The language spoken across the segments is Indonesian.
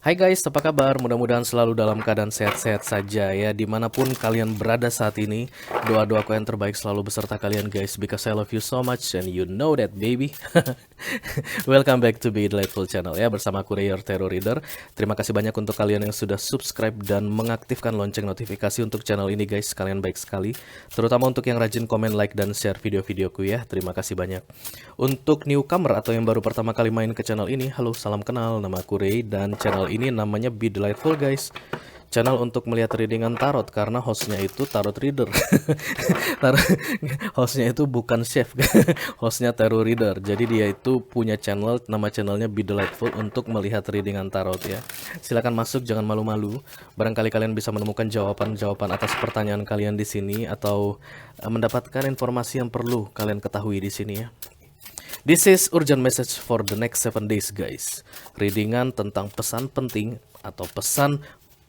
Hai guys, apa kabar? Mudah-mudahan selalu dalam keadaan sehat-sehat saja ya. Dimanapun kalian berada saat ini, doa-doaku yang terbaik selalu beserta kalian guys. Because I love you so much and you know that baby. Welcome back to Be Delightful Channel ya, bersama aku Rayer Terror Reader. Terima kasih banyak untuk kalian yang sudah subscribe dan mengaktifkan lonceng notifikasi untuk channel ini guys. Kalian baik sekali. Terutama untuk yang rajin komen, like, dan share video-videoku ya. Terima kasih banyak. Untuk newcomer atau yang baru pertama kali main ke channel ini, halo, salam kenal, nama aku Ray dan channel ini namanya Be Delightful guys. Channel untuk melihat readingan tarot karena hostnya itu tarot reader. Hostnya itu bukan chef, hostnya tarot reader. Jadi dia itu punya channel, nama channelnya Be Delightful untuk melihat readingan tarot ya. Silakan masuk, jangan malu-malu. Barangkali kalian bisa menemukan jawaban-jawaban atas pertanyaan kalian di sini atau mendapatkan informasi yang perlu kalian ketahui di sini ya. This is urgent message for the next 7 days guys. Readingan tentang pesan penting atau pesan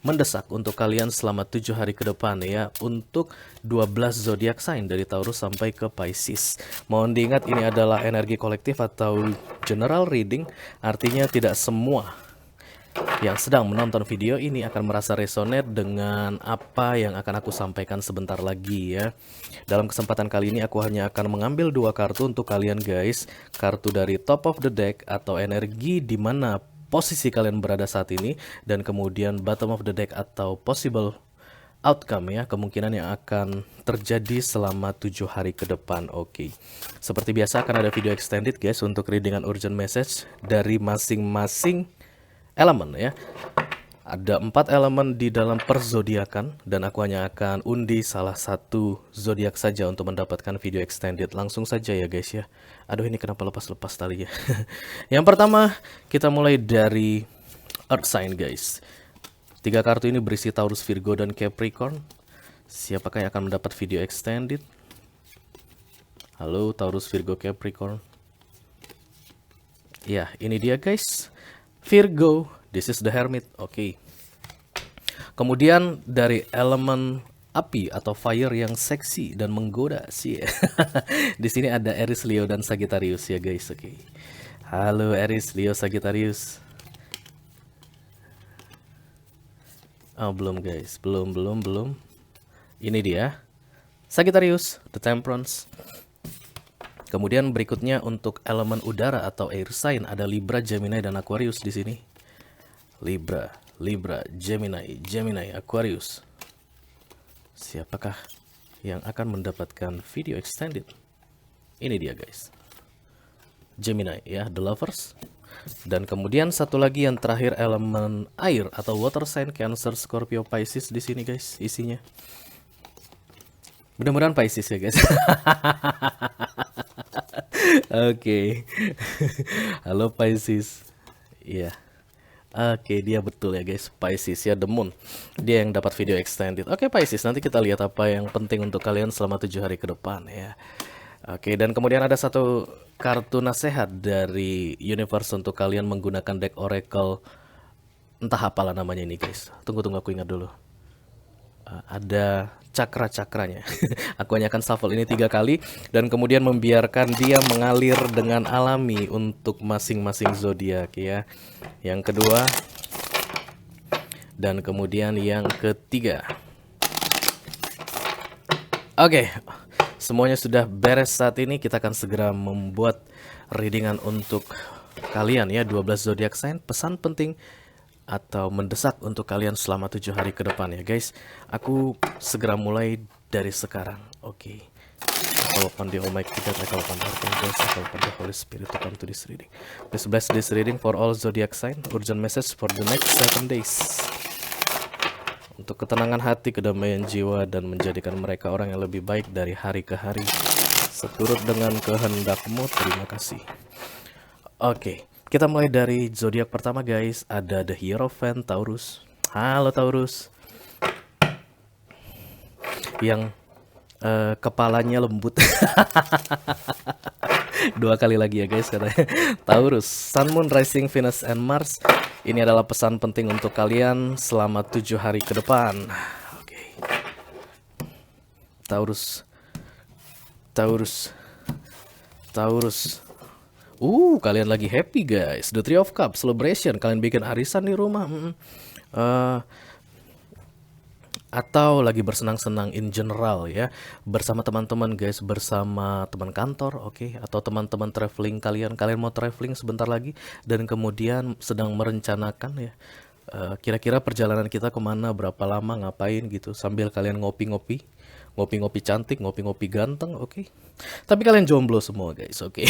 mendesak untuk kalian selama 7 hari ke depan ya. Untuk 12 zodiak sign dari Taurus sampai ke Pisces. Mohon diingat ini adalah energi kolektif atau general reading. Artinya tidak semua yang sedang menonton video ini akan merasa resonate dengan apa yang akan aku sampaikan sebentar lagi ya. Dalam kesempatan kali ini aku hanya akan mengambil 2 kartu untuk kalian guys. Kartu dari top of the deck atau energi di mana posisi kalian berada saat ini, dan kemudian bottom of the deck atau possible outcome ya, kemungkinan yang akan terjadi selama 7 hari ke depan. Oke. Seperti biasa akan ada video extended guys untuk readingan urgent message dari masing-masing elemen ya. Ada 4 elemen di dalam perzodiakan dan aku hanya akan undi salah satu zodiak saja untuk mendapatkan video extended. Langsung saja ya guys ya. Aduh, ini kenapa lepas-lepas tali ya. Yang pertama kita mulai dari Earth sign guys. 3 kartu ini berisi Taurus, Virgo, dan Capricorn. Siapakah yang akan mendapat video extended? Halo Taurus, Virgo, Capricorn. Ya, ini dia guys. Virgo, this is the Hermit. Oke. Kemudian dari elemen api atau fire yang seksi dan menggoda sih. Di sini ada Aries, Leo, dan Sagittarius ya guys. Oke. Halo Aries, Leo, Sagittarius. Oh, belum guys. Belum. Ini dia. Sagittarius, the Temperance. Kemudian berikutnya untuk elemen udara atau air sign ada Libra, Gemini, dan Aquarius di sini. Libra, Gemini, Aquarius. Siapakah yang akan mendapatkan video extended? Ini dia guys. Gemini ya, the lovers. Dan kemudian satu lagi yang terakhir elemen air atau water sign, Cancer, Scorpio, Pisces di sini guys isinya. Mudah-mudahan Pisces ya guys. Oke. Halo Pisces. Iya. Oke, dia betul ya guys. Pisces ya, the moon. Dia yang dapat video extended. Oke Pisces, nanti kita lihat apa yang penting untuk kalian selama 7 hari ke depan ya. Oke, dan kemudian ada satu kartu nasihat dari universe untuk kalian menggunakan deck oracle. Entah apalah namanya ini guys. Tunggu aku ingat dulu. Ada cakra-cakranya. Aku hanya akan shuffle ini 3 kali dan kemudian membiarkan dia mengalir dengan alami untuk masing-masing zodiak ya. Yang kedua dan kemudian yang ketiga. Oke, semuanya sudah beres saat ini. Kita akan segera membuat readingan untuk kalian ya, 12 zodiak sign, pesan penting atau mendesak untuk kalian selama 7 hari ke depan ya guys. Aku segera mulai dari sekarang. Oke. I call upon the Almighty God, I call upon the Archangels, I call upon the Holy Spirit to come to this reading. Please bless this reading for all zodiac sign. Urgent message for the next 7 days. Untuk ketenangan hati, kedamaian jiwa, dan menjadikan mereka orang yang lebih baik dari hari ke hari. Seturut dengan kehendakmu, terima kasih. Oke. Kita mulai dari zodiak pertama guys. Ada the Hierophant, Taurus. Halo Taurus. Yang kepalanya lembut. 2 kali lagi ya guys katanya. Taurus, Sun, Moon, Rising, Venus, and Mars. Ini adalah pesan penting untuk kalian selama 7 hari ke depan. Oke. Taurus. Kalian lagi happy guys. The Three of Cups celebration. Kalian bikin arisan di rumah. Eh, atau lagi bersenang-senang in general ya, bersama teman-teman guys, bersama teman kantor, oke, atau teman-teman traveling kalian mau traveling sebentar lagi dan kemudian sedang merencanakan ya, kira-kira perjalanan kita kemana, berapa lama, ngapain gitu, sambil kalian ngopi-ngopi, ngopi-ngopi cantik, ngopi-ngopi ganteng, oke. Tapi kalian jomblo semua guys, oke.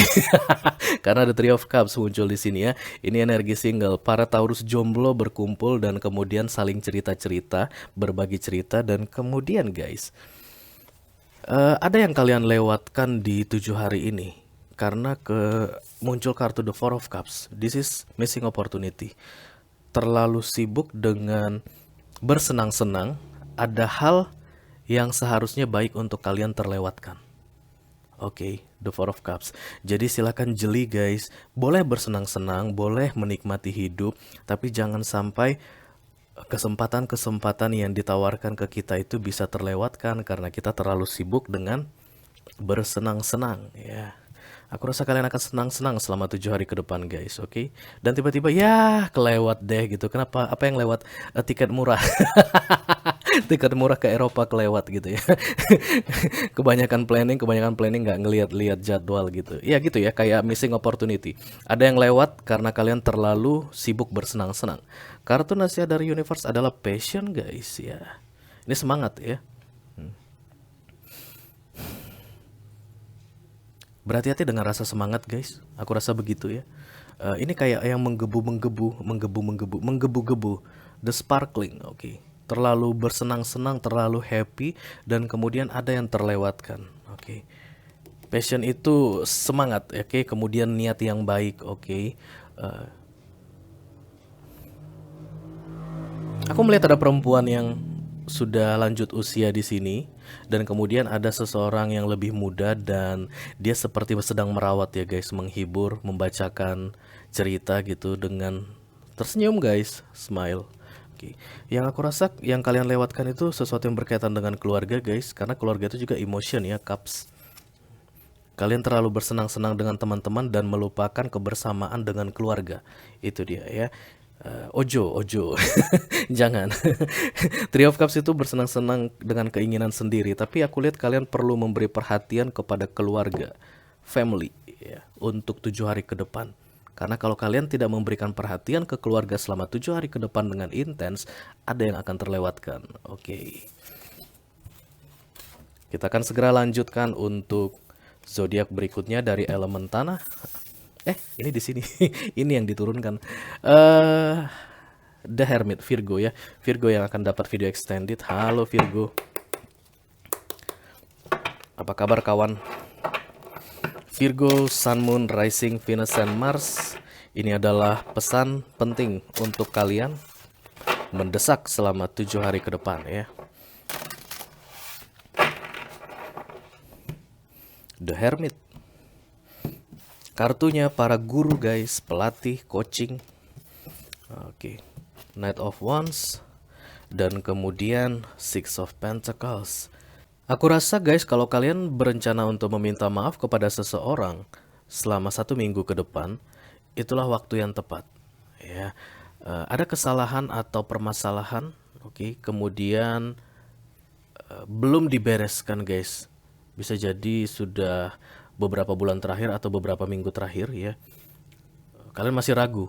Karena The Three of Cups muncul di sini ya. Ini energi single. Para Taurus jomblo berkumpul dan kemudian saling cerita-cerita, berbagi cerita dan kemudian guys, ada yang kalian lewatkan di 7 hari ini karena muncul kartu The Four of Cups. This is missing opportunity. Terlalu sibuk dengan bersenang-senang, ada hal yang seharusnya baik untuk kalian terlewatkan. Oke, The Four of Cups. Jadi silakan jeli guys. Boleh bersenang-senang, boleh menikmati hidup, tapi jangan sampai kesempatan-kesempatan yang ditawarkan ke kita itu bisa terlewatkan karena kita terlalu sibuk dengan bersenang-senang ya. Aku rasa kalian akan senang-senang selama 7 hari ke depan guys, oke? Dan tiba-tiba ya kelewat deh gitu. Kenapa? Apa yang lewat? Tiket murah. Tiket murah ke Eropa kelewat gitu ya. Kebanyakan planning nggak ngeliat-liat jadwal gitu. Ya gitu ya, kayak missing opportunity. Ada yang lewat karena kalian terlalu sibuk bersenang-senang. Kartu nasihat dari universe adalah passion guys ya. Ini semangat ya. Berhati-hati dengan rasa semangat guys. Aku rasa begitu ya. Ini kayak yang menggebu-gebu. The sparkling, oke. Terlalu bersenang-senang, terlalu happy, dan kemudian ada yang terlewatkan, oke. Passion itu semangat, oke. Kemudian niat yang baik, oke. Aku melihat ada perempuan yang sudah lanjut usia di sini dan kemudian ada seseorang yang lebih muda dan dia seperti sedang merawat ya guys, menghibur, membacakan cerita gitu dengan tersenyum guys, smile. Oke. Yang aku rasa yang kalian lewatkan itu sesuatu yang berkaitan dengan keluarga guys, karena keluarga itu juga emotion ya, cups. Kalian terlalu bersenang-senang dengan teman-teman dan melupakan kebersamaan dengan keluarga. Itu dia ya. Ojo. Jangan. Three of Cups itu bersenang-senang dengan keinginan sendiri, tapi aku lihat kalian perlu memberi perhatian kepada keluarga, family ya, untuk 7 hari ke depan. Karena kalau kalian tidak memberikan perhatian ke keluarga selama 7 hari ke depan dengan intens, ada yang akan terlewatkan. Oke. Kita akan segera lanjutkan untuk zodiak berikutnya dari elemen tanah. Ini di sini. Ini yang diturunkan. The Hermit, Virgo ya. Virgo yang akan dapat video extended. Halo Virgo. Apa kabar kawan? Virgo, Sun, Moon, Rising, Venus, and Mars. Ini adalah pesan penting untuk kalian mendesak selama 7 hari ke depan ya. The Hermit. Kartunya para guru guys, pelatih, coaching. Oke. Knight of Wands dan kemudian Six of Pentacles. Aku rasa guys, kalau kalian berencana untuk meminta maaf kepada seseorang selama 1 minggu ke depan, itulah waktu yang tepat ya. Ada kesalahan atau permasalahan, oke, kemudian belum dibereskan guys. Bisa jadi sudah beberapa bulan terakhir atau beberapa minggu terakhir ya. Kalian masih ragu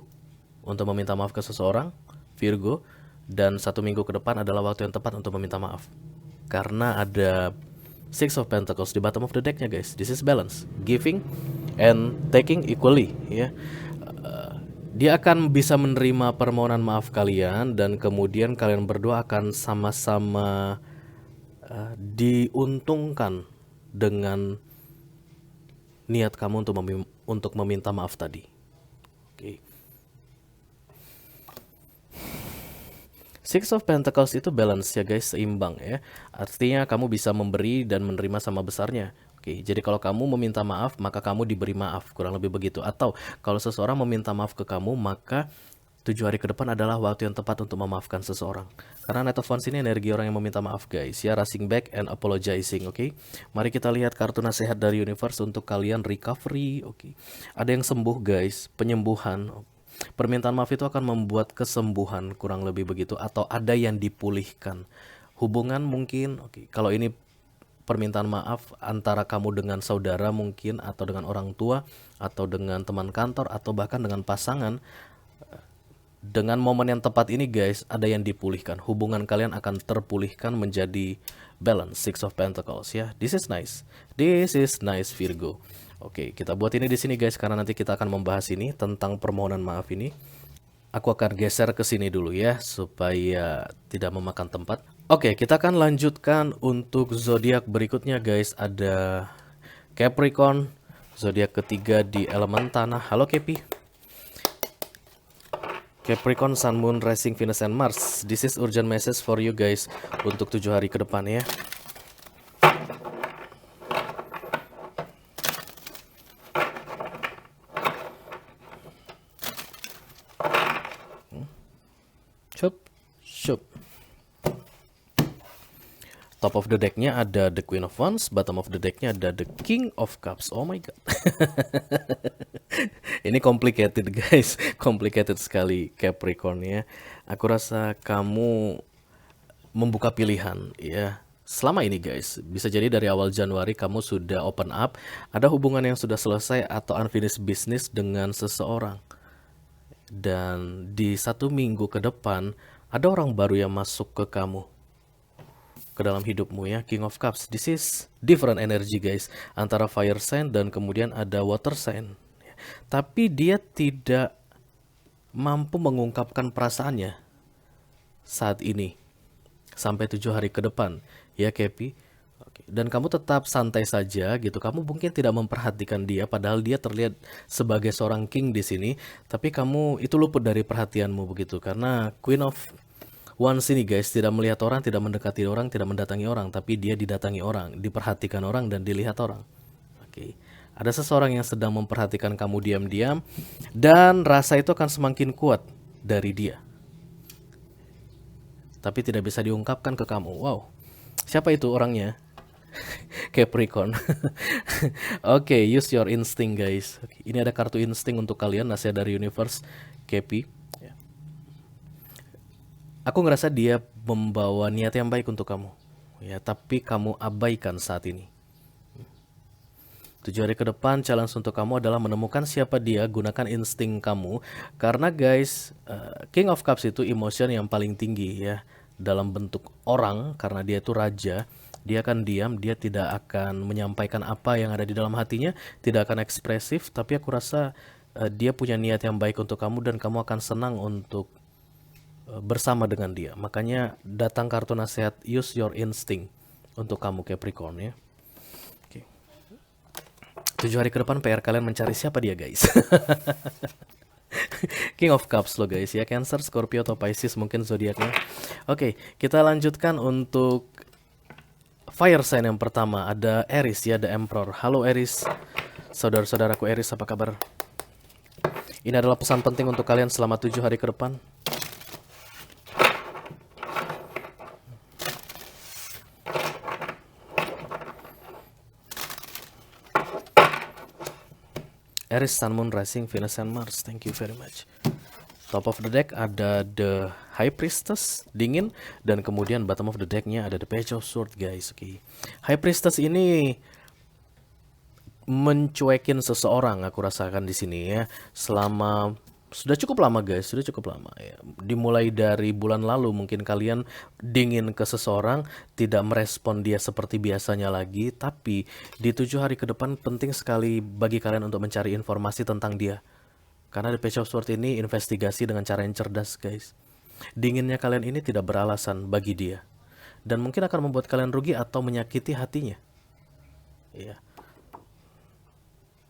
untuk meminta maaf ke seseorang, Virgo, dan 1 minggu ke depan adalah waktu yang tepat untuk meminta maaf. Karena ada Six of Pentacles di bottom of the decknya guys. This is balance, giving and taking equally ya. Dia akan bisa menerima permohonan maaf kalian dan kemudian kalian berdua akan sama-sama diuntungkan dengan niat kamu untuk meminta maaf tadi. Oke. Six of Pentacles itu balance ya guys, seimbang ya. Artinya kamu bisa memberi dan menerima sama besarnya. Oke, jadi kalau kamu meminta maaf, maka kamu diberi maaf, kurang lebih begitu. Atau kalau seseorang meminta maaf ke kamu, maka 7 hari ke depan adalah waktu yang tepat untuk memaafkan seseorang. Karena Knight of Wands ini energi orang yang meminta maaf guys ya, rushing back and apologizing, oke? Mari kita lihat kartu nasihat dari universe untuk kalian recovery, oke? Ada yang sembuh guys, penyembuhan. Permintaan maaf itu akan membuat kesembuhan kurang lebih begitu, atau ada yang dipulihkan. Hubungan mungkin, oke. Kalau ini permintaan maaf antara kamu dengan saudara mungkin, atau dengan orang tua, atau dengan teman kantor, atau bahkan dengan pasangan. Dengan momen yang tepat ini guys, ada yang dipulihkan. Hubungan kalian akan terpulihkan menjadi balance. Six of Pentacles ya. This is nice. This is nice Virgo. Oke, kita buat ini di sini guys, karena nanti kita akan membahas ini tentang permohonan maaf ini. Aku akan geser ke sini dulu ya, supaya tidak memakan tempat. Oke, kita akan lanjutkan untuk zodiak berikutnya guys. Ada Capricorn, zodiak ketiga di elemen tanah. Halo Capi. Capricorn, Sun, Moon, Rising, Venus, and Mars. This is urgent message for you guys untuk 7 hari ke depan ya. Cup, cup. Top of the decknya ada the Queen of Wands, bottom of the decknya ada the King of Cups. Oh my god. Ini complicated guys, complicated sekali Capricorn ya. Aku rasa kamu membuka pilihan ya. Selama ini guys, bisa jadi dari awal Januari kamu sudah open up, ada hubungan yang sudah selesai atau unfinished business dengan seseorang. Dan di 1 minggu ke depan, ada orang baru yang masuk ke kamu, ke dalam hidupmu ya. King of Cups, this is different energy guys, antara fire sign dan kemudian ada water sign. Tapi dia tidak mampu mengungkapkan perasaannya saat ini sampai 7 hari ke depan ya Kepi. Dan kamu tetap santai saja gitu. Kamu mungkin tidak memperhatikan dia, padahal dia terlihat sebagai seorang king di sini. Tapi kamu itu luput dari perhatianmu begitu, karena Queen of Wands ini guys tidak melihat orang, tidak mendekati orang, tidak mendatangi orang, tapi dia didatangi orang, diperhatikan orang, dan dilihat orang. Oke. Ada seseorang yang sedang memperhatikan kamu diam-diam, dan rasa itu akan semakin kuat dari dia. Tapi tidak bisa diungkapkan ke kamu. Wow, siapa itu orangnya? Capricorn. Oke, use your instinct guys. Ini ada kartu insting untuk kalian, nasihat dari universe, Capi. Aku ngerasa dia membawa niat yang baik untuk kamu ya, tapi kamu abaikan saat ini. 7 hari ke depan challenge untuk kamu adalah menemukan siapa dia, gunakan insting kamu. Karena guys, King of Cups itu emotion yang paling tinggi ya, dalam bentuk orang, karena dia itu raja. Dia akan diam, dia tidak akan menyampaikan apa yang ada di dalam hatinya, tidak akan ekspresif. Tapi aku rasa dia punya niat yang baik untuk kamu, dan kamu akan senang untuk bersama dengan dia. Makanya datang kartu nasihat use your instinct untuk kamu Capricorn ya. 7 hari ke depan PR kalian mencari siapa dia guys. King of Cups lo guys ya, Cancer, Scorpio, atau Pisces mungkin zodiaknya. Oke, kita lanjutkan untuk fire sign yang pertama. Ada Aries ya, The Emperor. Halo Aries, saudara-saudaraku Aries, apa kabar? Ini adalah pesan penting untuk kalian selama 7 hari ke depan. Aries, Sun, Moon, Rising, Venus, and Mars. Thank you very much. Top of the deck ada the High Priestess, dingin. Dan kemudian bottom of the decknya ada the Page of Swords guys. Oke. High Priestess ini mencuekin seseorang, aku rasakan di sini ya. Selama sudah cukup lama guys, sudah cukup lama ya. Dimulai dari bulan lalu mungkin kalian dingin ke seseorang, tidak merespon dia seperti biasanya lagi. Tapi di 7 hari ke depan penting sekali bagi kalian untuk mencari informasi tentang dia. Karena The Page of Swords ini investigasi dengan cara yang cerdas guys. Dinginnya kalian ini tidak beralasan bagi dia, dan mungkin akan membuat kalian rugi atau menyakiti hatinya. Iya.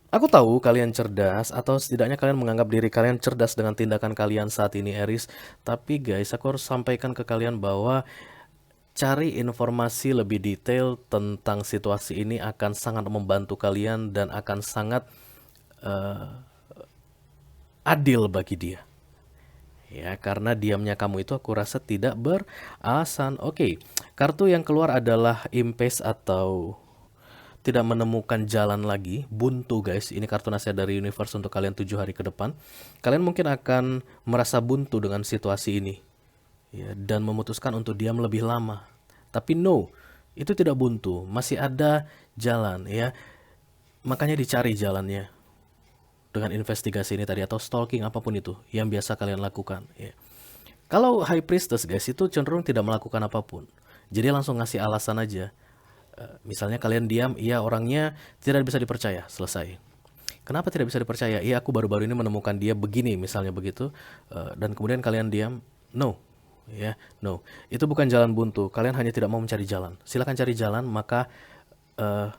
Aku tahu kalian cerdas, atau setidaknya kalian menganggap diri kalian cerdas dengan tindakan kalian saat ini Aries. Tapi guys, aku harus sampaikan ke kalian bahwa cari informasi lebih detail tentang situasi ini akan sangat membantu kalian, dan akan sangat adil bagi dia. Ya, karena diamnya kamu itu aku rasa tidak beralasan. Oke, kartu yang keluar adalah Impasse atau tidak menemukan jalan lagi. Buntu guys, ini kartu nasihat dari universe untuk kalian 7 hari ke depan. Kalian mungkin akan merasa buntu dengan situasi ini, ya, dan memutuskan untuk diam lebih lama. Tapi no, itu tidak buntu, masih ada jalan, ya. Makanya dicari jalannya dengan investigasi ini tadi, atau stalking, apapun itu yang biasa kalian lakukan, ya. Kalau High Priestess guys itu cenderung tidak melakukan apapun, jadi langsung ngasih alasan aja. Misalnya kalian diam, iya orangnya tidak bisa dipercaya, selesai. Kenapa tidak bisa dipercaya? Iya aku baru-baru ini menemukan dia begini, misalnya begitu. Dan kemudian kalian diam, no, ya, no. Itu bukan jalan buntu. Kalian hanya tidak mau mencari jalan. Silakan cari jalan, maka eh,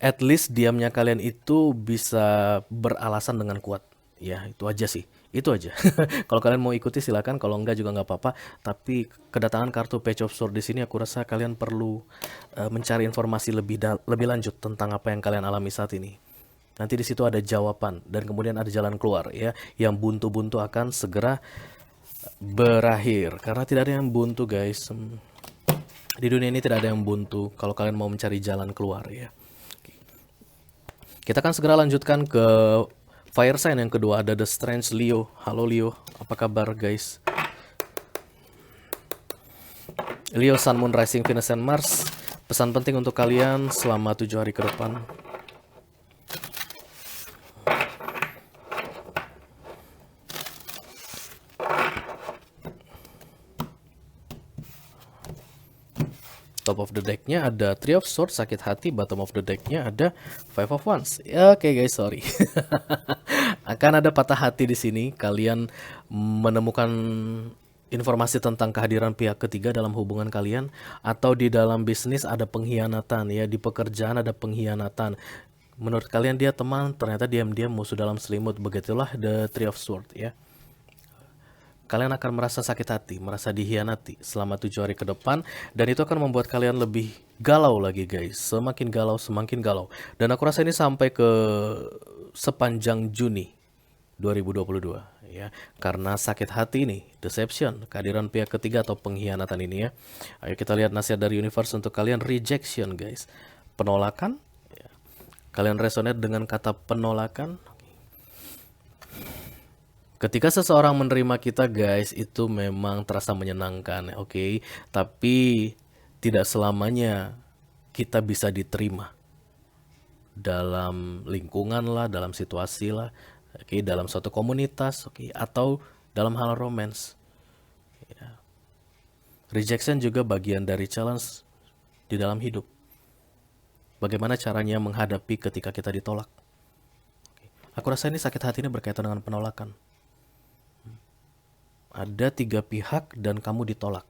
at least diamnya kalian itu bisa beralasan dengan kuat. Ya, itu aja sih. Itu aja. Kalau kalian mau ikuti silakan, kalau enggak juga nggak apa-apa. Tapi kedatangan kartu Page of Swords di sini aku rasa kalian perlu mencari informasi lebih lanjut tentang apa yang kalian alami saat ini. Nanti di situ ada jawaban dan kemudian ada jalan keluar, ya. Yang buntu-buntu akan segera berakhir karena tidak ada yang buntu, guys. Di dunia ini tidak ada yang buntu kalau kalian mau mencari jalan keluar, ya. Kita akan segera lanjutkan ke fire sign yang kedua, ada The Strange Leo. Halo Leo, apa kabar guys? Leo, Sun, Moon, Rising, Venus, and Mars. Pesan penting untuk kalian selama 7 hari ke depan. Top of the decknya ada Three of Swords, sakit hati. Bottom of the decknya ada Five of Wands. Oke guys, sorry. Akan ada patah hati di sini. Kalian menemukan informasi tentang kehadiran pihak ketiga dalam hubungan kalian, atau di dalam bisnis ada pengkhianatan, ya. Di pekerjaan ada pengkhianatan. Menurut kalian dia teman, ternyata diam-diam musuh dalam selimut. Begitulah the Three of Swords, ya. Kalian akan merasa sakit hati, merasa dihianati selama 7 hari ke depan. Dan itu akan membuat kalian lebih galau lagi guys. Semakin galau, semakin galau. Dan aku rasa ini sampai ke sepanjang Juni 2022, ya. Karena sakit hati ini, deception, kehadiran pihak ketiga atau pengkhianatan ini, ya. Ayo kita lihat nasihat dari universe untuk kalian. Rejection guys, penolakan, ya. Kalian resonate dengan kata penolakan. Ketika seseorang menerima kita guys, itu memang terasa menyenangkan, oke. Tapi tidak selamanya kita bisa diterima dalam lingkungan lah, dalam situasi lah, oke, dalam suatu komunitas, oke, atau dalam hal romance, ya. Rejection juga bagian dari challenge di dalam hidup. Bagaimana caranya menghadapi ketika kita ditolak. Aku rasa ini sakit hati ini berkaitan dengan penolakan. Ada 3 pihak dan kamu ditolak.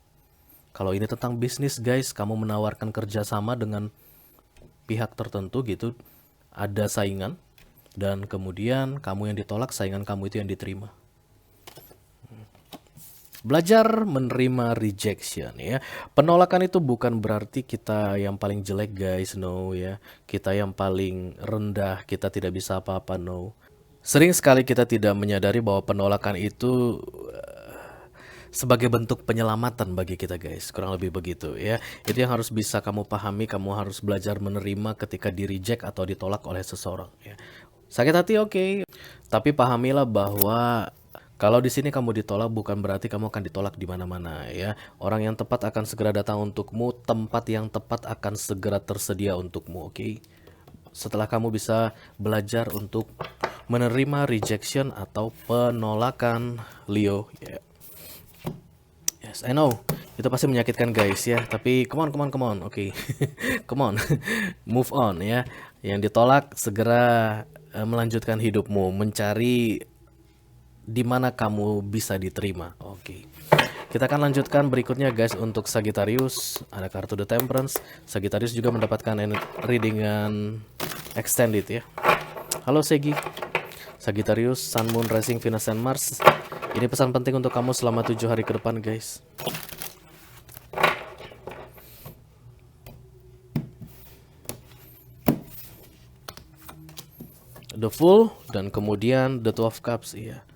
Kalau ini tentang bisnis guys, kamu menawarkan kerjasama dengan pihak tertentu gitu, ada saingan, dan kemudian kamu yang ditolak, saingan kamu itu yang diterima. Belajar menerima rejection, ya. Penolakan itu bukan berarti kita yang paling jelek guys, no, ya. Kita yang paling rendah, kita tidak bisa apa-apa, no. Sering sekali kita tidak menyadari bahwa penolakan itu sebagai bentuk penyelamatan bagi kita guys, kurang lebih begitu, ya. Itu yang harus bisa kamu pahami. Kamu harus belajar menerima ketika di reject atau ditolak oleh seseorang, ya. Sakit hati, oke. Tapi pahamilah bahwa kalau di sini kamu ditolak bukan berarti kamu akan ditolak di mana-mana, ya. Orang yang tepat akan segera datang untukmu, tempat yang tepat akan segera tersedia untukmu, oke. Setelah kamu bisa belajar untuk menerima rejection atau penolakan, Leo, ya. Yes, I know. Itu pasti menyakitkan guys, ya. Tapi come on. Oke. Come on. Move on, ya. Yang ditolak segera melanjutkan hidupmu, mencari di mana kamu bisa diterima. Oke. Kita akan lanjutkan berikutnya guys untuk Sagittarius. Ada kartu The Temperance. Sagittarius juga mendapatkan readingan extended, ya. Halo Segi. Sagittarius, Sun, Moon, Rising, Venus, and Mars. Ini pesan penting untuk kamu selama 7 hari ke depan guys. The Fool dan kemudian The Two of Cups, iya.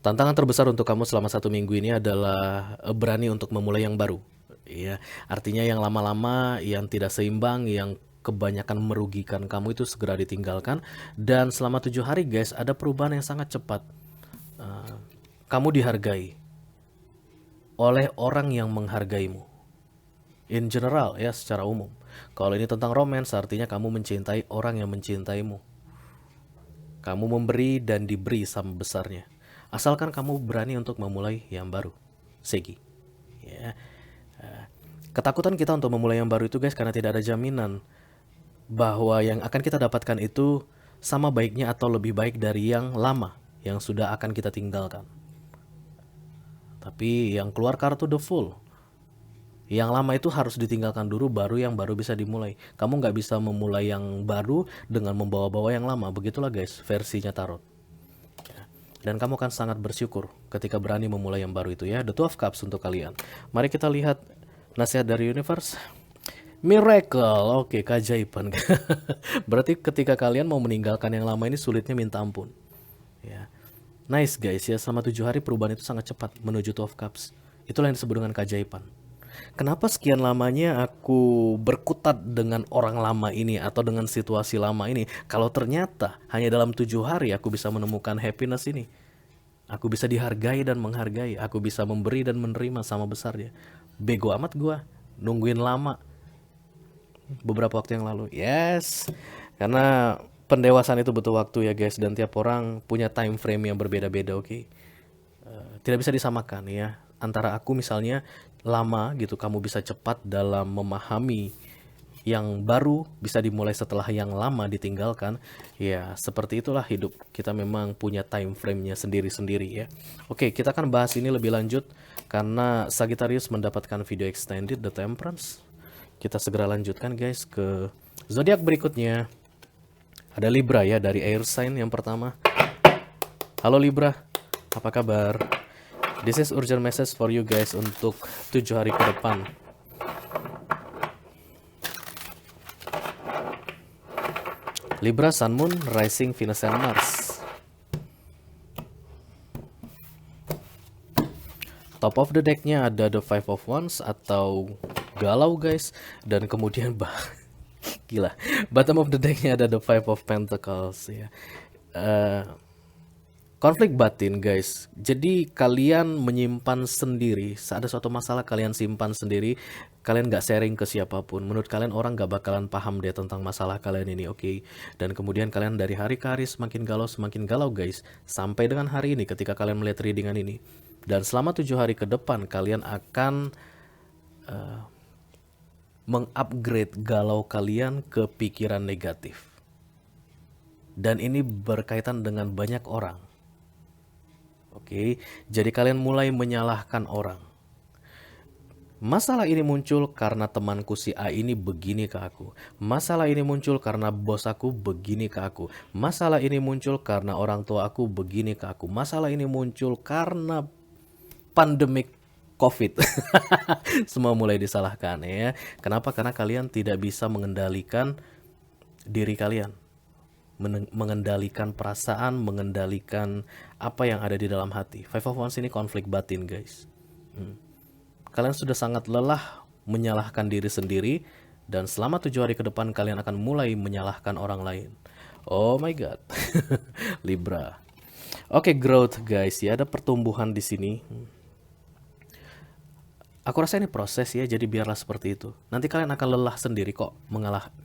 Tantangan terbesar untuk kamu selama 1 minggu ini adalah berani untuk memulai yang baru. Ya, artinya yang lama-lama, yang tidak seimbang, yang kebanyakan merugikan kamu itu segera ditinggalkan. Dan selama 7 hari guys, ada perubahan yang sangat cepat. Kamu dihargai oleh orang yang menghargaimu. In general ya, secara umum. Kalau ini tentang romance, artinya kamu mencintai orang yang mencintaimu. Kamu memberi dan diberi sama besarnya. Asalkan kamu berani untuk memulai yang baru. Segi. Ya. Ketakutan kita untuk memulai yang baru itu guys, karena tidak ada jaminan bahwa yang akan kita dapatkan itu sama baiknya atau lebih baik dari yang lama yang sudah akan kita tinggalkan. Tapi yang keluar kartu the full. Yang lama itu harus ditinggalkan dulu, baru yang baru bisa dimulai. Kamu nggak bisa memulai yang baru dengan membawa-bawa yang lama. Begitulah guys versinya tarot. Dan kamu akan sangat bersyukur ketika berani memulai yang baru itu ya. The Two of Cups untuk kalian. Mari kita lihat nasihat dari universe. Miracle, oke, keajaiban. Berarti ketika kalian mau meninggalkan yang lama ini sulitnya minta ampun. Ya, nice guys ya. Selama 7 hari perubahan itu sangat cepat menuju Two of Cups. Itulah yang disebut dengan keajaiban. Kenapa sekian lamanya aku berkutat dengan orang lama ini atau dengan situasi lama ini? Kalau ternyata hanya dalam 7 hari aku bisa menemukan happiness ini. Aku bisa dihargai dan menghargai. Aku bisa memberi dan menerima sama besarnya. Bego amat gua nungguin lama beberapa waktu yang lalu. Yes, karena pendewasaan itu butuh waktu ya guys. Dan tiap orang punya time frame yang berbeda-beda, oke? Tidak bisa disamakan ya. Antara aku misalnya lama gitu, kamu bisa cepat dalam memahami yang baru, bisa dimulai setelah yang lama ditinggalkan. Ya seperti itulah hidup. Kita memang punya time frame-nya sendiri-sendiri ya. Oke, kita akan bahas ini lebih lanjut karena Sagittarius mendapatkan video extended The Temperance. Kita segera lanjutkan guys ke zodiak berikutnya. Ada Libra ya, dari air sign yang pertama. Halo Libra, apa kabar? This is urgent message for you guys untuk 7 hari ke depan. Libra, Sun, Moon, Rising, Venus, and Mars. Top of the decknya ada the Five of Wands atau galau guys. Dan kemudian gila, bottom of the decknya ada the Five of Pentacles ya. Konflik batin guys. Jadi kalian menyimpan sendiri. Saat ada suatu masalah kalian simpan sendiri. Kalian gak sharing ke siapapun. Menurut kalian orang gak bakalan paham deh tentang masalah kalian ini, oke? Dan kemudian kalian dari hari ke hari semakin galau guys. Sampai dengan hari ini ketika kalian melihat readingan ini. Dan selama 7 hari ke depan kalian akan mengupgrade galau kalian ke pikiran negatif. Dan ini berkaitan dengan banyak orang. Oke, jadi kalian mulai menyalahkan orang. Masalah ini muncul karena temanku si A ini begini ke aku. Masalah ini muncul karena bos aku begini ke aku. Masalah ini muncul karena orang tua aku begini ke aku. Masalah ini muncul karena pandemik COVID. Semua mulai disalahkan ya. Kenapa? Karena kalian tidak bisa mengendalikan diri kalian. Mengendalikan perasaan, mengendalikan apa yang ada di dalam hati. Five of Wands ini konflik batin guys. Kalian sudah sangat lelah menyalahkan diri sendiri. Dan selama 7 hari ke depan kalian akan mulai menyalahkan orang lain. Oh my god. Libra. Oke, growth guys ya, ada pertumbuhan di sini. Aku rasa ini proses ya, jadi biarlah seperti itu. Nanti kalian akan lelah sendiri kok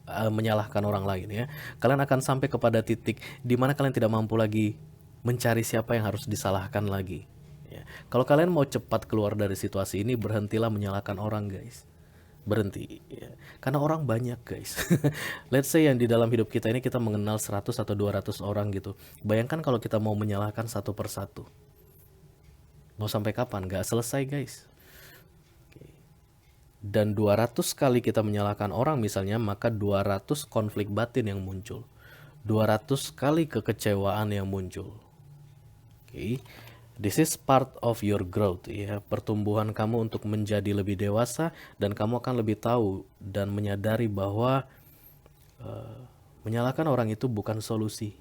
menyalahkan orang lain ya. Kalian akan sampai kepada titik di mana kalian tidak mampu lagi mencari siapa yang harus disalahkan lagi. Ya. Kalau kalian mau cepat keluar dari situasi ini, berhentilah menyalahkan orang guys. Berhenti ya. Karena orang banyak guys. Let's say yang di dalam hidup kita ini kita mengenal 100 atau 200 orang gitu. Bayangkan kalau kita mau menyalahkan satu persatu. Mau sampai kapan? Gak selesai guys. Dan 200 kali kita menyalahkan orang misalnya, maka 200 konflik batin yang muncul. 200 kali kekecewaan yang muncul. Oke. This is part of your growth ya, pertumbuhan kamu untuk menjadi lebih dewasa dan kamu akan lebih tahu dan menyadari bahwa menyalahkan orang itu bukan solusi.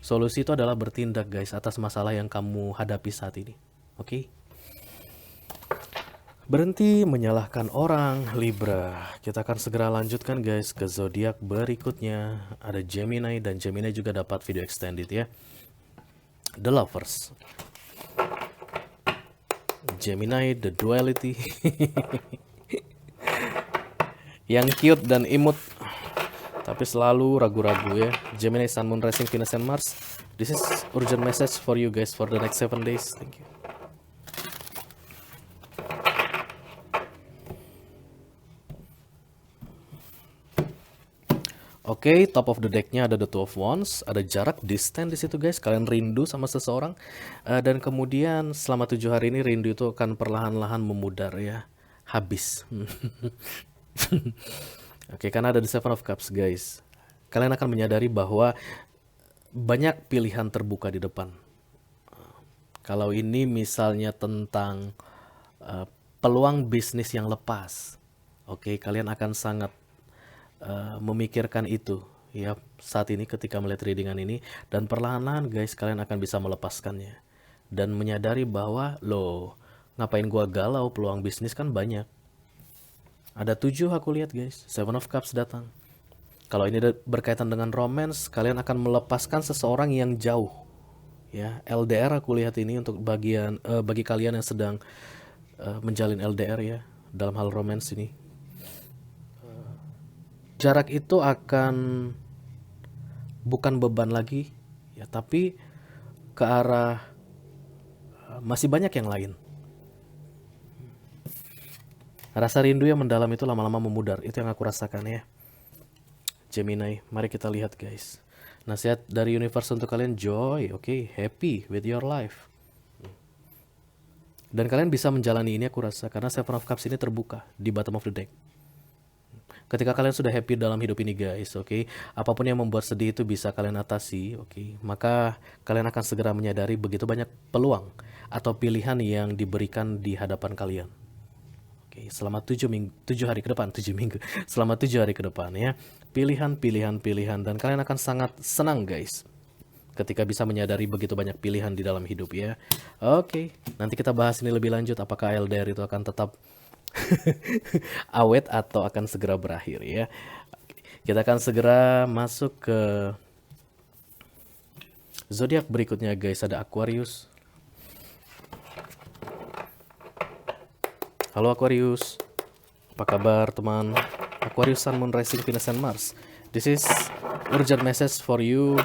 Solusi itu adalah bertindak guys atas masalah yang kamu hadapi saat ini. Oke? Berhenti menyalahkan orang, Libra. Kita akan segera lanjutkan guys ke zodiak berikutnya. Ada Gemini, dan Gemini juga dapat video extended ya. The Lovers. Gemini, the duality. Yang cute dan imut, tapi selalu ragu-ragu ya. Gemini, Sun, Moon, Rising, Venus, and Mars. This is urgent message for you guys for the next 7 days. Thank you. Oke, top of the decknya ada the Two of Wands, ada jarak, distance di situ guys. Kalian rindu sama seseorang, dan kemudian selama 7 hari ini rindu itu akan perlahan-lahan memudar ya, habis. Oke, karena ada the Seven of Cups guys. Kalian akan menyadari bahwa banyak pilihan terbuka di depan. Kalau ini misalnya tentang peluang bisnis yang lepas, oke, kalian akan sangat memikirkan itu ya saat ini ketika melihat readingan ini, dan perlahan-lahan guys kalian akan bisa melepaskannya dan menyadari bahwa loh, ngapain gua galau, peluang bisnis kan banyak. Ada 7 aku lihat guys, Seven of Cups datang. Kalau ini berkaitan dengan romance, kalian akan melepaskan seseorang yang jauh ya. LDR aku lihat ini untuk bagi kalian yang sedang menjalin LDR ya dalam hal romance ini. Jarak itu akan bukan beban lagi ya, tapi ke arah masih banyak yang lain. Rasa rindu yang mendalam itu lama-lama memudar, itu yang aku rasakan ya. Gemini, mari kita lihat guys. Nasihat dari universe untuk kalian, joy, oke, happy with your life. Dan kalian bisa menjalani ini aku rasa, karena Seven of Cups ini terbuka di bottom of the deck. Ketika kalian sudah happy dalam hidup ini guys, oke, apapun yang membuat sedih itu bisa kalian atasi, oke, maka kalian akan segera menyadari begitu banyak peluang atau pilihan yang diberikan di hadapan kalian. Oke, selama 7 hari ke depan, 7 minggu, selama 7 hari ke depan ya, pilihan, dan kalian akan sangat senang guys ketika bisa menyadari begitu banyak pilihan di dalam hidup ya. Oke, nanti kita bahas ini lebih lanjut, apakah LDR itu akan tetap awet atau akan segera berakhir ya. Kita akan segera masuk ke zodiak berikutnya guys, ada Aquarius. Halo Aquarius, apa kabar teman? Aquarius, Sun, Moon, Rising, Venus, and Mars. This is urgent message for you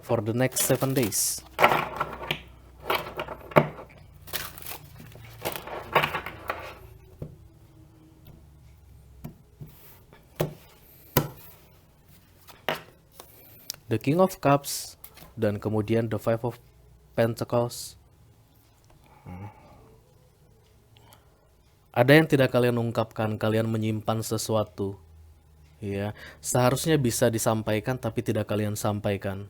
for the next 7 days. The King of Cups, dan kemudian the Five of Pentacles. Ada yang tidak kalian ungkapkan, kalian menyimpan sesuatu ya, seharusnya bisa disampaikan tapi tidak kalian sampaikan,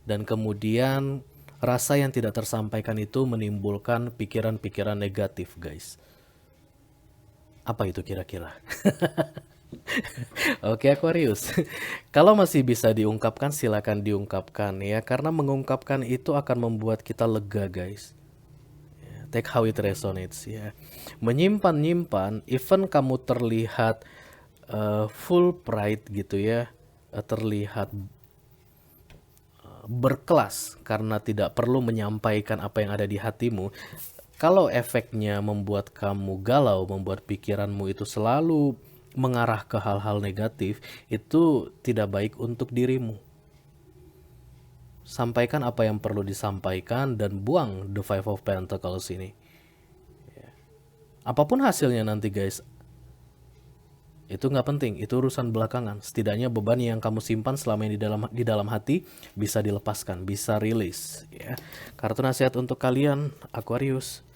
dan kemudian rasa yang tidak tersampaikan itu menimbulkan pikiran-pikiran negatif guys. Apa itu kira-kira? Oke Aquarius, kalau masih bisa diungkapkan silakan diungkapkan ya, karena mengungkapkan itu akan membuat kita lega guys. Take how it resonates ya. Menyimpan, even kamu terlihat full pride gitu ya, terlihat berkelas karena tidak perlu menyampaikan apa yang ada di hatimu. Kalau efeknya membuat kamu galau, membuat pikiranmu itu selalu mengarah ke hal-hal negatif, itu tidak baik untuk dirimu. Sampaikan apa yang perlu disampaikan dan buang the Five of Pentacles ini. Apapun hasilnya nanti guys, itu nggak penting, itu urusan belakangan. Setidaknya beban yang kamu simpan selama ini di dalam hati bisa dilepaskan, bisa rilis ya. Kartu nasihat untuk kalian Aquarius,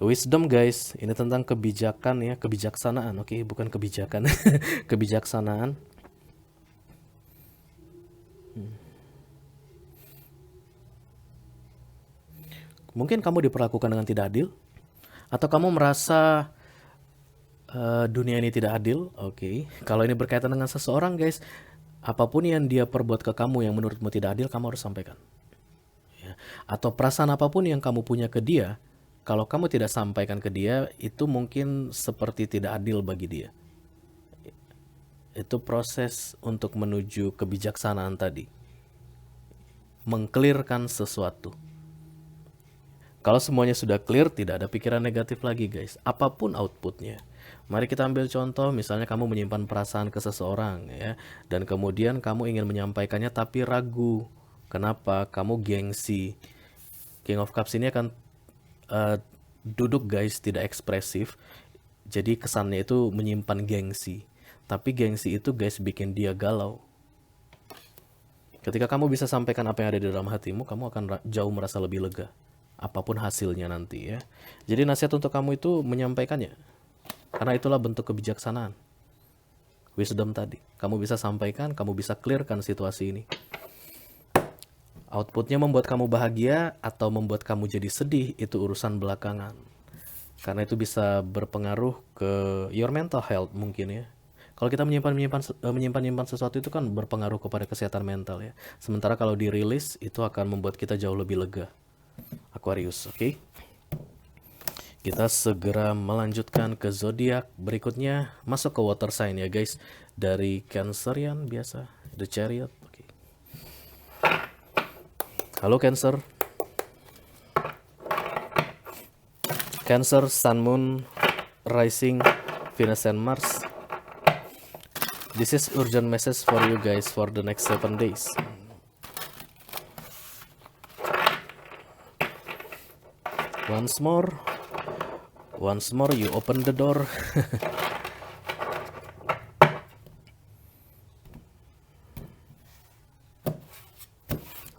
wisdom guys, ini tentang kebijakan ya, kebijaksanaan, oke, bukan kebijakan. Kebijaksanaan. Mungkin kamu diperlakukan dengan tidak adil, atau kamu merasa dunia ini tidak adil, oke. Kalau ini berkaitan dengan seseorang guys, Apapun yang dia perbuat ke kamu yang menurutmu tidak adil, kamu harus sampaikan. Ya. Atau perasaan apapun yang kamu punya ke dia, kalau kamu tidak sampaikan ke dia, itu mungkin seperti tidak adil bagi dia. Itu proses untuk menuju kebijaksanaan tadi. Mengclearkan sesuatu. Kalau semuanya sudah clear, tidak ada pikiran negatif lagi guys. Apapun outputnya. Mari kita ambil contoh, misalnya kamu menyimpan perasaan ke seseorang ya, dan kemudian kamu ingin menyampaikannya tapi ragu. Kenapa? Kamu gengsi. King of Cups ini akan duduk guys, tidak ekspresif. Jadi kesannya itu menyimpan gengsi. Tapi gengsi itu guys bikin dia galau. Ketika kamu bisa sampaikan apa yang ada di dalam hatimu, kamu akan jauh merasa lebih lega. Apapun hasilnya nanti ya. Jadi nasihat untuk kamu itu menyampaikannya. Karena itulah bentuk kebijaksanaan. Wisdom tadi. Kamu bisa sampaikan, kamu bisa clearkan situasi ini. Outputnya membuat kamu bahagia atau membuat kamu jadi sedih, itu urusan belakangan. Karena itu bisa berpengaruh ke your mental health mungkin ya. Kalau kita menyimpan sesuatu itu kan berpengaruh kepada kesehatan mental ya. Sementara kalau dirilis itu akan membuat kita jauh lebih lega. Aquarius, oke? Kita segera melanjutkan ke zodiak berikutnya, masuk ke water sign ya guys. Dari Cancerian biasa, The Chariot. Oke. Halo Cancer. Cancer, Sun, Moon, Rising, Venus and Mars. This is urgent message for you guys for the next 7 days. Once more you open the door.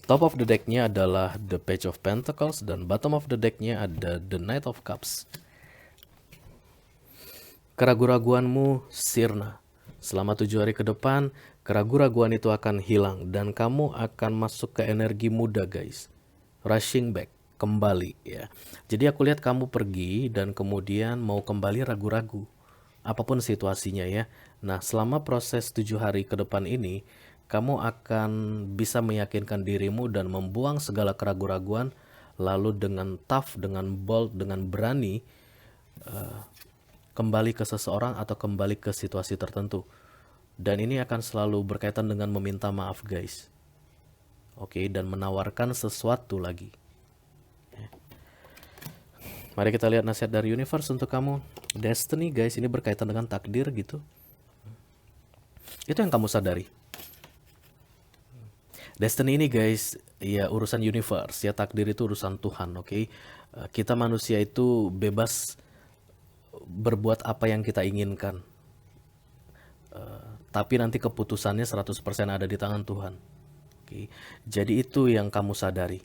Top of the decknya adalah the Page of Pentacles dan bottom of the decknya ada the Knight of Cups. Keraguan-raguanmu sirna. Selama 7 hari ke depan, keraguan-raguan itu akan hilang dan kamu akan masuk ke energi muda guys. Rushing back, kembali ya. Jadi aku lihat kamu pergi dan kemudian mau kembali ragu-ragu. Apapun situasinya ya. Nah, selama proses 7 hari ke depan ini, kamu akan bisa meyakinkan dirimu dan membuang segala keraguan-raguan, lalu dengan tough, dengan bold, dengan berani kembali ke seseorang atau kembali ke situasi tertentu. Dan ini akan selalu berkaitan dengan meminta maaf guys. Oke, dan menawarkan sesuatu lagi. Mari kita lihat nasihat dari universe untuk kamu. Destiny guys, ini berkaitan dengan takdir gitu. Itu yang kamu sadari. Destiny ini guys, ya urusan universe, ya takdir itu urusan Tuhan, oke? Kita manusia itu bebas berbuat apa yang kita inginkan. Tapi nanti keputusannya 100% ada di tangan Tuhan. Oke. Jadi itu yang kamu sadari.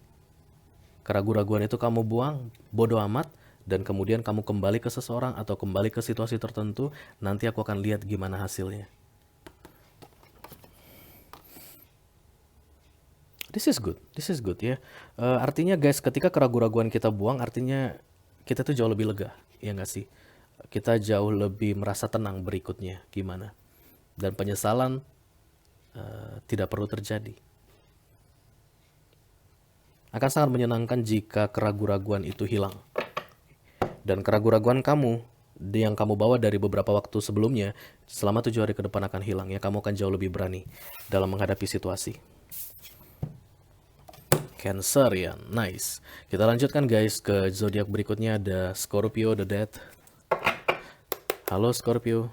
Keraguan-raguan itu kamu buang, bodoh amat, dan kemudian kamu kembali ke seseorang atau kembali ke situasi tertentu, nanti aku akan lihat gimana hasilnya. This is good ya. Artinya guys, ketika keraguan-raguan kita buang, artinya kita tuh jauh lebih lega, ya nggak sih? Kita jauh lebih merasa tenang berikutnya, gimana? Dan penyesalan tidak perlu terjadi. Akan sangat menyenangkan jika keraguan-raguan itu hilang. Dan keraguan-raguan kamu yang kamu bawa dari beberapa waktu sebelumnya, selama 7 hari ke depan akan hilang ya. Kamu akan jauh lebih berani dalam menghadapi situasi. Cancerian, nice. Kita lanjutkan guys ke zodiak berikutnya, ada Scorpio, the Death. Halo Scorpio.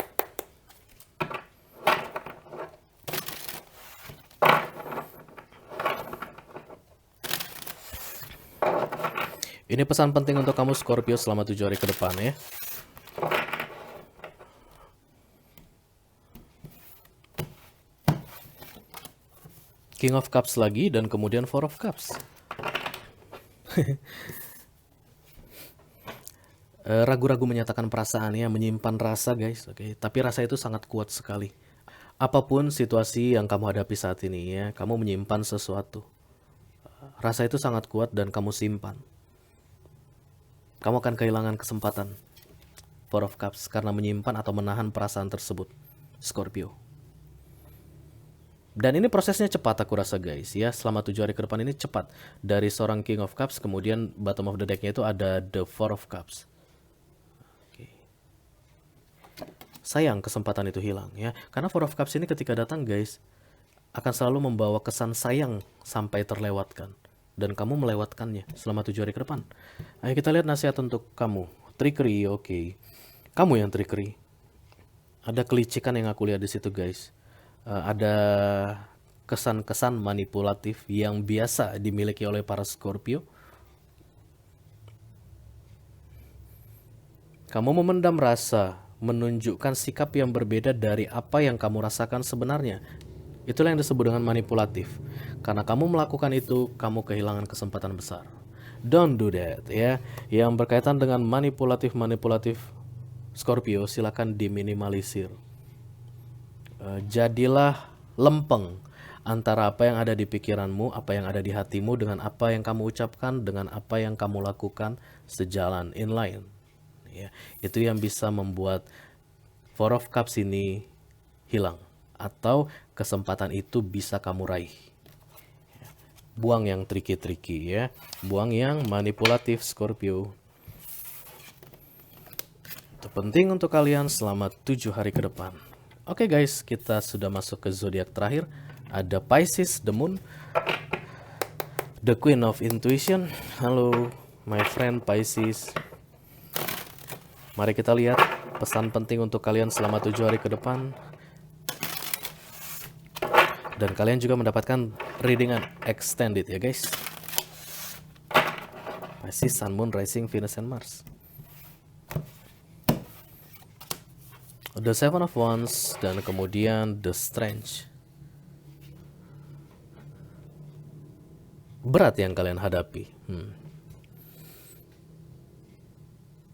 Ini pesan penting untuk kamu Scorpio selama 7 hari ke depan ya. King of Cups lagi dan kemudian Four of Cups. Ragu-ragu menyatakan perasaannya, menyimpan rasa guys, oke. Tapi rasa itu sangat kuat sekali. Apapun situasi yang kamu hadapi saat ini ya, kamu menyimpan sesuatu. Rasa itu sangat kuat dan kamu simpan. Kamu akan kehilangan kesempatan. Four of Cups karena menyimpan atau menahan perasaan tersebut. Scorpio. Dan ini prosesnya cepat aku rasa guys ya, selama 7 hari ke depan ini cepat. Dari seorang King of Cups, kemudian bottom of the decknya itu ada the Four of Cups. Oke. Sayang kesempatan itu hilang ya, karena Four of Cups ini ketika datang guys, akan selalu membawa kesan sayang sampai terlewatkan. Dan kamu melewatkannya selama 7 hari ke depan. Ayo kita lihat nasihat untuk kamu. Trickery, oke. Kamu yang trickery. Ada kelicikan yang aku lihat di situ guys. Ada kesan-kesan manipulatif yang biasa dimiliki oleh para Scorpio. Kamu memendam rasa, menunjukkan sikap yang berbeda dari apa yang kamu rasakan sebenarnya. Itulah yang disebut dengan manipulatif. Karena kamu melakukan itu, kamu kehilangan kesempatan besar. Don't do that ya. Yang berkaitan dengan manipulatif Scorpio, silakan diminimalisir. Jadilah lempeng antara apa yang ada di pikiranmu, apa yang ada di hatimu, dengan apa yang kamu ucapkan, dengan apa yang kamu lakukan, sejalan, inline ya. Itu yang bisa membuat Four of Cups ini hilang, atau kesempatan itu bisa kamu raih. Buang yang tricky ya, buang yang manipulatif Scorpio. Itu penting untuk kalian selama 7 hari ke depan. Oke guys, kita sudah masuk ke zodiak terakhir. Ada Pisces, the Moon, the Queen of Intuition. Halo my friend Pisces. Mari kita lihat pesan penting untuk kalian selama 7 hari ke depan. Dan kalian juga mendapatkan readingan extended ya guys. Pisces, Sun, Moon, Rising, Venus, and Mars. The Seven of Wands dan kemudian the Strange. Berat yang kalian hadapi.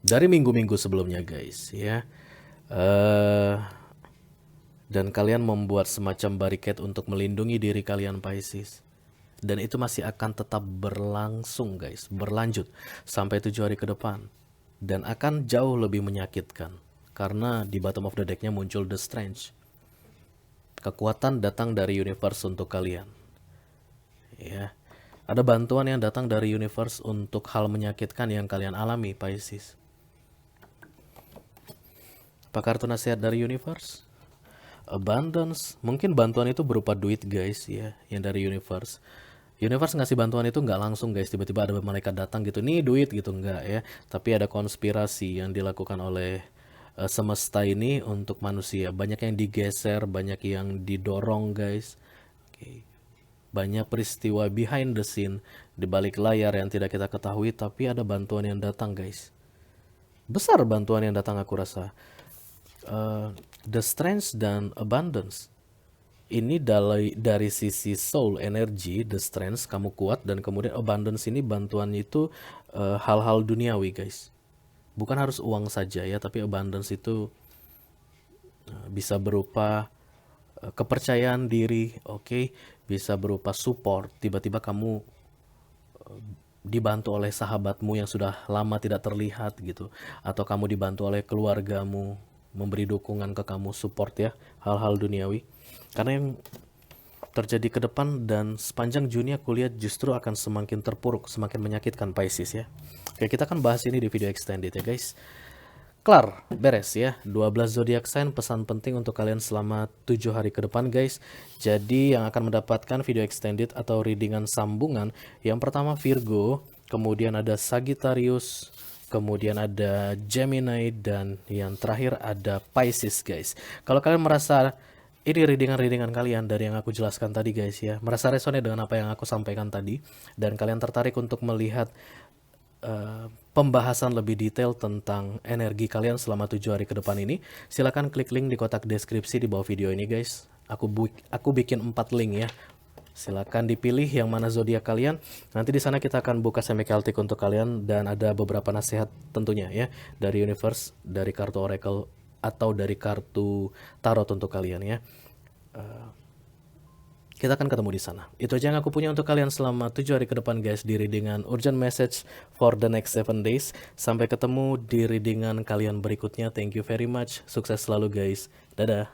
Dari minggu-minggu sebelumnya guys ya. Dan kalian membuat semacam barricade untuk melindungi diri kalian Pisces. Dan itu masih akan tetap berlangsung guys, berlanjut sampai 7 hari ke depan. Dan akan jauh lebih menyakitkan. Karena di bottom of the decknya muncul the Strange. Kekuatan datang dari universe untuk kalian. Ya, ada bantuan yang datang dari universe untuk hal menyakitkan yang kalian alami Pisces. Apa kartu nasihat dari universe? Abundance. Mungkin bantuan itu berupa duit guys ya, yang dari universe. Universe ngasih bantuan itu nggak langsung guys, tiba-tiba ada malaikat datang gitu, nih duit gitu, nggak ya. Tapi ada konspirasi yang dilakukan oleh semesta ini untuk manusia. Banyak yang digeser, banyak yang didorong guys. Banyak peristiwa behind the scene, di balik layar yang tidak kita ketahui, tapi ada bantuan yang datang guys. Besar bantuan yang datang aku rasa. The Strength dan Abundance. Ini dari sisi soul energy, the strength, kamu kuat, dan kemudian abundance ini bantuannya itu hal-hal duniawi guys. Bukan harus uang saja ya, tapi abundance itu bisa berupa kepercayaan diri, oke, bisa berupa support. Tiba-tiba kamu dibantu oleh sahabatmu yang sudah lama tidak terlihat gitu, atau kamu dibantu oleh keluargamu, memberi dukungan ke kamu, support ya, hal-hal duniawi. Karena yang terjadi ke depan dan sepanjang Juni aku lihat justru akan semakin terpuruk, semakin menyakitkan Pisces ya. Oke, kita akan bahas ini di video extended ya guys. Kelar, beres ya. 12 zodiac sign, pesan penting untuk kalian selama 7 hari ke depan guys. Jadi yang akan mendapatkan video extended atau readingan sambungan, yang pertama Virgo, kemudian ada Sagittarius, kemudian ada Gemini, dan yang terakhir ada Pisces guys. Kalau kalian merasa ini readingan kalian dari yang aku jelaskan tadi guys ya, merasa resonate dengan apa yang aku sampaikan tadi, dan kalian tertarik untuk melihat pembahasan lebih detail tentang energi kalian selama 7 hari ke depan ini, silakan klik link di kotak deskripsi di bawah video ini guys. Aku bikin 4 link ya. Silakan dipilih yang mana zodiak kalian. Nanti di sana kita akan buka semi Celtic untuk kalian, dan ada beberapa nasihat tentunya ya dari universe, dari kartu oracle atau dari kartu tarot untuk kalian ya. Kita akan ketemu di sana. Itu aja yang aku punya untuk kalian selama 7 hari ke depan guys, di readingan urgent message for the next 7 days. Sampai ketemu di readingan kalian berikutnya. Thank you very much. Sukses selalu guys. Dadah.